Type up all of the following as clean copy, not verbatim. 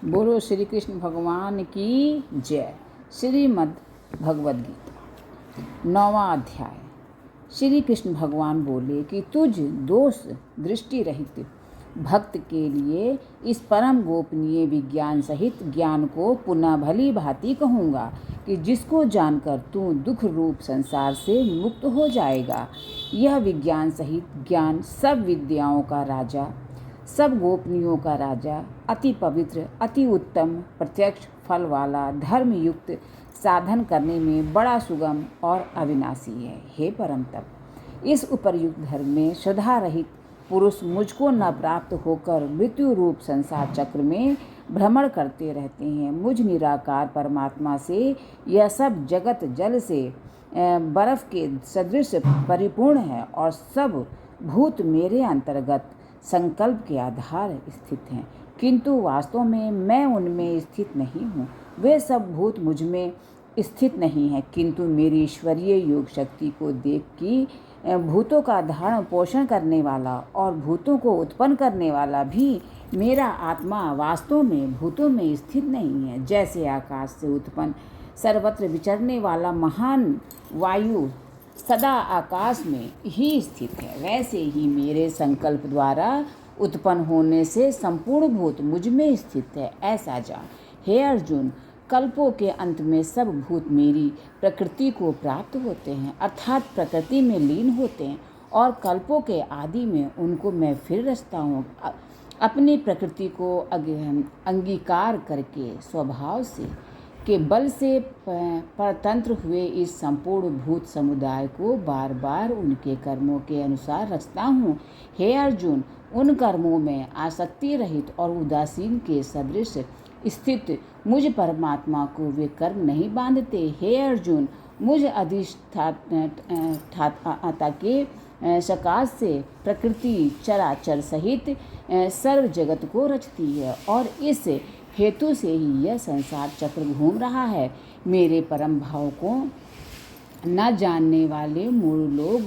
बोलो श्री कृष्ण भगवान की जय। श्रीमद् भगवद गीता 9वां अध्याय। श्री कृष्ण भगवान बोले कि तुझ दोष दृष्टि रहित भक्त के लिए इस परम गोपनीय विज्ञान सहित ज्ञान को पुनः भली भांति कहूँगा कि जिसको जानकर तू दुख रूप संसार से मुक्त हो जाएगा। यह विज्ञान सहित ज्ञान सब विद्याओं का राजा, सब गोपनीयों का राजा, अति पवित्र, अति उत्तम, प्रत्यक्ष फल वाला, धर्म युक्त, साधन करने में बड़ा सुगम और अविनाशी है। हे परम तप, इस उपर्युक्त धर्म में श्रद्धा रहित पुरुष मुझको न प्राप्त होकर मृत्यु रूप संसार चक्र में भ्रमण करते रहते हैं। मुझ निराकार परमात्मा से यह सब जगत जल से बर्फ के सदृश परिपूर्ण है और सब भूत मेरे अंतर्गत संकल्प के आधार स्थित हैं, किंतु वास्तव में मैं उनमें स्थित नहीं हूँ। वे सब भूत मुझ में स्थित नहीं हैं, किंतु मेरी ईश्वरीय योग शक्ति को देख कि भूतों का धारण पोषण करने वाला और भूतों को उत्पन्न करने वाला भी मेरा आत्मा वास्तव में भूतों में स्थित नहीं है। जैसे आकाश से उत्पन्न सर्वत्र विचरने वाला महान वायु सदा आकाश में ही स्थित है, वैसे ही मेरे संकल्प द्वारा उत्पन्न होने से संपूर्ण भूत मुझ में स्थित है। ऐसा जान। हे अर्जुन, कल्पों के अंत में सब भूत मेरी प्रकृति को प्राप्त होते हैं, अर्थात प्रकृति में लीन होते हैं, और कल्पों के आदि में उनको मैं फिर रचता हूँ। अपनी प्रकृति को अंगीकार करके स्वभाव से के बल से परतंत्र हुए इस संपूर्ण भूत समुदाय को बार बार उनके कर्मों के अनुसार रचता हूँ। हे अर्जुन, उन कर्मों में आसक्ति रहित और उदासीन के सदृश स्थित मुझ परमात्मा को वे कर्म नहीं बांधते। हे अर्जुन, मुझ अधिष्ठाता के सकाश से प्रकृति चराचर सहित सर्व जगत को रचती है और इस हेतु से ही यह संसार चक्र घूम रहा है। मेरे परम भाव को न जानने वाले मूढ़ लोग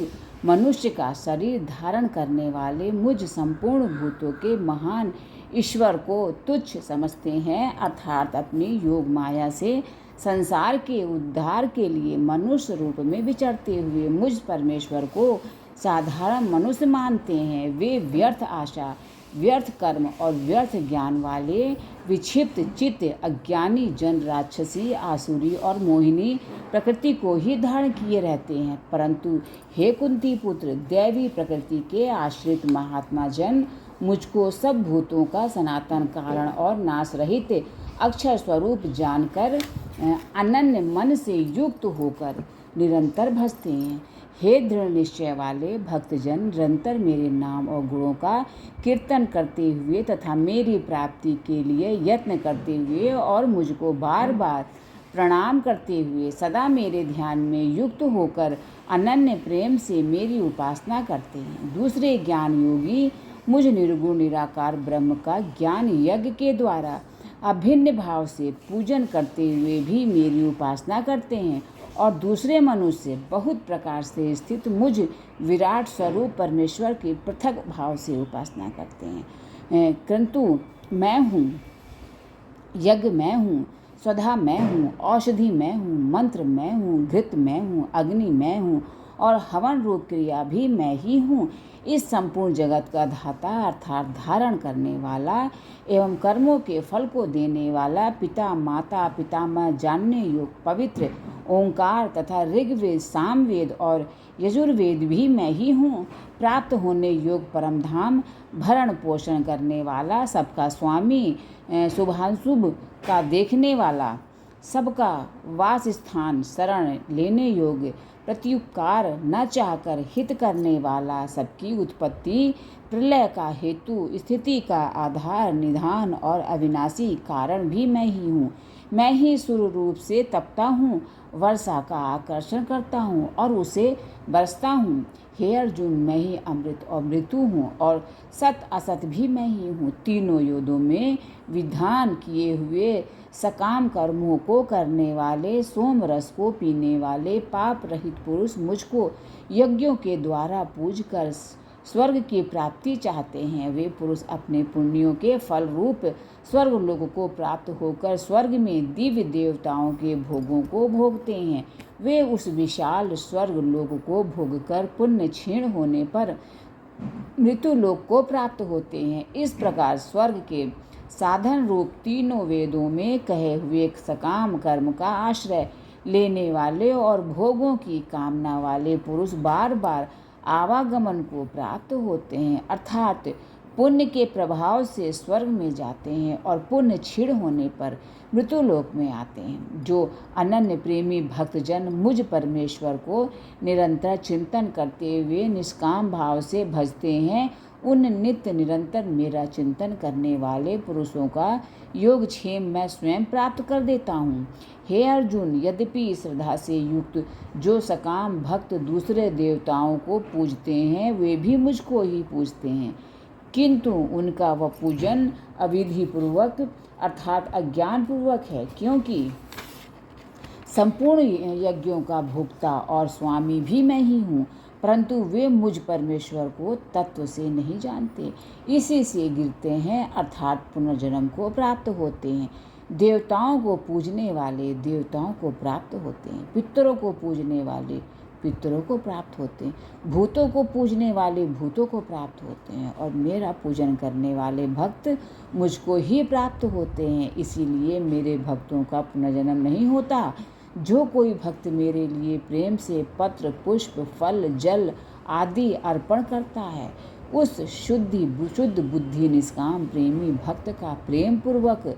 मनुष्य का शरीर धारण करने वाले मुझ संपूर्ण भूतों के महान ईश्वर को तुच्छ समझते हैं, अर्थात अपनी योग माया से संसार के उद्धार के लिए मनुष्य रूप में विचरते हुए मुझ परमेश्वर को साधारण मनुष्य मानते हैं। वे व्यर्थ आशा, व्यर्थ कर्म और व्यर्थ ज्ञान वाले विक्षिप्त चित्त अज्ञानी जन राक्षसी, आसुरी और मोहिनी प्रकृति को ही धारण किए रहते हैं। परंतु हे कुंती पुत्र, दैवी प्रकृति के आश्रित महात्मा जन मुझको सब भूतों का सनातन कारण और नाश रहित अक्षर स्वरूप जानकर अनन्य मन से युक्त होकर निरंतर भजते हैं। हे दृढ़ निश्चय वाले भक्तजन, निरंतर मेरे नाम और गुणों का कीर्तन करते हुए तथा मेरी प्राप्ति के लिए यत्न करते हुए और मुझको बार बार प्रणाम करते हुए सदा मेरे ध्यान में युक्त होकर अनन्य प्रेम से मेरी उपासना करते हैं। दूसरे ज्ञान योगी मुझ निर्गुण निराकार ब्रह्म का ज्ञान यज्ञ के द्वारा अभिन्न भाव से पूजन करते हुए भी मेरी उपासना करते हैं, और दूसरे मनुष्य बहुत प्रकार से स्थित मुझ विराट स्वरूप परमेश्वर के पृथक भाव से उपासना करते हैं। किंतु मैं हूँ, यज्ञ मैं हूँ, स्वधा मैं हूँ, औषधि मैं हूँ, मंत्र मैं हूँ, घृत मैं हूँ, अग्नि मैं हूँ और हवन रूप क्रिया भी मैं ही हूँ। इस संपूर्ण जगत का धाता अर्थात धारण करने वाला एवं कर्मों के फल को देने वाला पिता, माता, पितामह, जानने योग्य पवित्र ओंकार तथा ऋग्वेद, सामवेद और यजुर्वेद भी मैं ही हूँ। प्राप्त होने योग परम धाम भरण पोषण करने वाला, सबका स्वामी, शुभाशुभ का देखने वाला, सबका वास स्थान, शरण लेने योग्य, प्रत्युपकार न चाहकर हित करने वाला, सबकी उत्पत्ति, प्रलय का हेतु, स्थिति का आधार, निधान और अविनाशी कारण भी मैं ही हूँ। मैं ही सूर्य रूप से तपता हूँ, वर्षा का आकर्षण करता हूँ और उसे बरसता हूँ। हे अर्जुन, मैं ही अमृत और मृत्यु हूँ और सत असत भी मैं ही हूँ। तीनों योदों में विधान किए हुए सकाम कर्मों को करने वाले, सोम रस को पीने वाले पाप रहित पुरुष मुझको यज्ञों के द्वारा पूज कर स्वर्ग की प्राप्ति चाहते हैं, वे पुरुष अपने पुण्यों के फल रूप स्वर्ग लोक को प्राप्त होकर स्वर्ग में दिव्य देवताओं के भोगों को भोगते हैं। वे उस विशाल स्वर्ग लोक को भोगकर पुण्य क्षीण होने पर मृत्यु लोक को प्राप्त होते हैं। इस प्रकार स्वर्ग के साधन रूप तीनों वेदों में कहे हुए सकाम कर्म का आश्रय लेने वाले और भोगों की कामना वाले पुरुष बार बार आवागमन को प्राप्त होते हैं, अर्थात पुण्य के प्रभाव से स्वर्ग में जाते हैं और पुण्य क्षीण होने पर मृत्युलोक में आते हैं। जो अनन्य प्रेमी भक्तजन मुझ परमेश्वर को निरंतर चिंतन करते हुए निष्काम भाव से भजते हैं, उन नित्य निरंतर मेरा चिंतन करने वाले पुरुषों का योगक्षेम मैं स्वयं प्राप्त कर देता हूँ। हे अर्जुन, यद्यपि श्रद्धा से युक्त जो सकाम भक्त दूसरे देवताओं को पूजते हैं, वे भी मुझको ही पूजते हैं, किंतु उनका वह पूजन अविधि पूर्वक अर्थात अज्ञान पूर्वक है, क्योंकि संपूर्ण यज्ञों का भोक्ता और स्वामी भी मैं ही हूँ, परंतु वे मुझ परमेश्वर को तत्व से नहीं जानते, इसी से गिरते हैं अर्थात पुनर्जन्म को प्राप्त होते हैं। देवताओं को पूजने वाले देवताओं को प्राप्त होते हैं, पितरों को पूजने वाले पितरों को प्राप्त होते हैं, भूतों को पूजने वाले भूतों को प्राप्त होते हैं, और मेरा पूजन करने वाले भक्त मुझको ही प्राप्त होते हैं। इसीलिए मेरे भक्तों का पुनर्जन्म नहीं होता। जो कोई भक्त मेरे लिए प्रेम से पत्र पुष्प फल जल आदि अर्पण करता है, उस शुद्ध बुद्धि निष्काम प्रेमी भक्त का प्रेम पूर्वक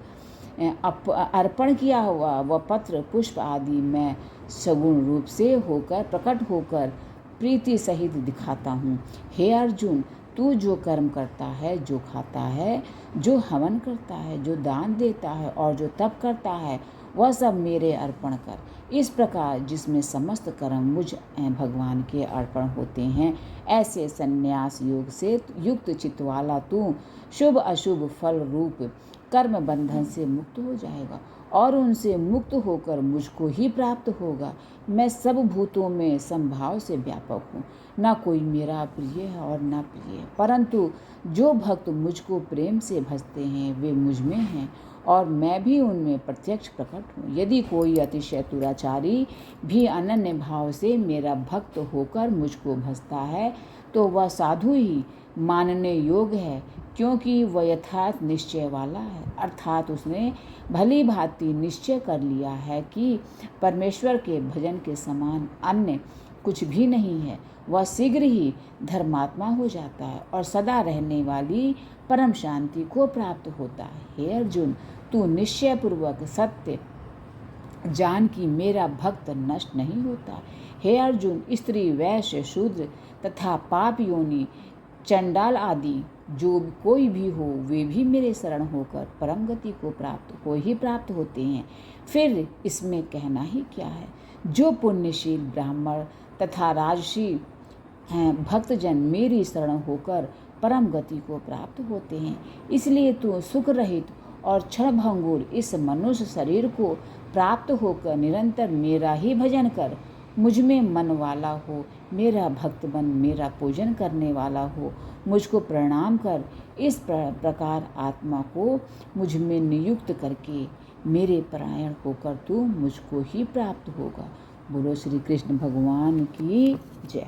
अर्पण किया हुआ वह पत्र पुष्प आदि मैं सगुण रूप से होकर प्रकट होकर प्रीति सहित दिखाता हूँ। हे अर्जुन, तू जो कर्म करता है, जो खाता है, जो हवन करता है, जो दान देता है और जो तप करता है, वह सब मेरे अर्पण कर। इस प्रकार जिसमें समस्त कर्म मुझ भगवान के अर्पण होते हैं, ऐसे संन्यास योग से युक्त चित्त वाला तू शुभ अशुभ फल रूप कर्म बंधन से मुक्त हो जाएगा और उनसे मुक्त होकर मुझको ही प्राप्त होगा। मैं सब भूतों में समभाव से व्यापक हूँ, ना कोई मेरा प्रिय है और ना प्रिय, परंतु जो भक्त मुझको प्रेम से भजते हैं वे मुझ में हैं और मैं भी उनमें प्रत्यक्ष प्रकट हूँ। यदि कोई अतिशय दुराचारी भी अनन्य भाव से मेरा भक्त होकर मुझको भजता है, तो वह साधु ही मानने योग्य है, क्योंकि वह यथार्थ निश्चय वाला है, अर्थात उसने भली भांति निश्चय कर लिया है कि परमेश्वर के भजन के समान अन्य कुछ भी नहीं है। वह शीघ्र ही धर्मात्मा हो जाता है और सदा रहने वाली परम शांति को प्राप्त होता है। हे अर्जुन, तू निश्चय पूर्वक सत्य जान कि मेरा भक्त नष्ट नहीं होता। हे अर्जुन, स्त्री वैश्य शूद्र तथा पाप योनि चंडाल आदि जो कोई भी हो, वे भी मेरे शरण होकर परम गति को प्राप्त होते हैं। फिर इसमें कहना ही क्या है। जो पुण्यशील ब्राह्मण तथा राजसी हैं भक्तजन मेरी शरण होकर परम गति को प्राप्त होते हैं। इसलिए तू सुख रहित और क्षणभंगुर इस मनुष्य शरीर को प्राप्त होकर निरंतर मेरा ही भजन कर, मुझ में मन वाला हो, मेरा भक्त बन, मेरा पूजन करने वाला हो, मुझको प्रणाम कर। इस प्रकार आत्मा को मुझ में नियुक्त करके मेरे परायण होकर तू मुझको ही प्राप्त होगा। बोलो श्री कृष्ण भगवान की जय।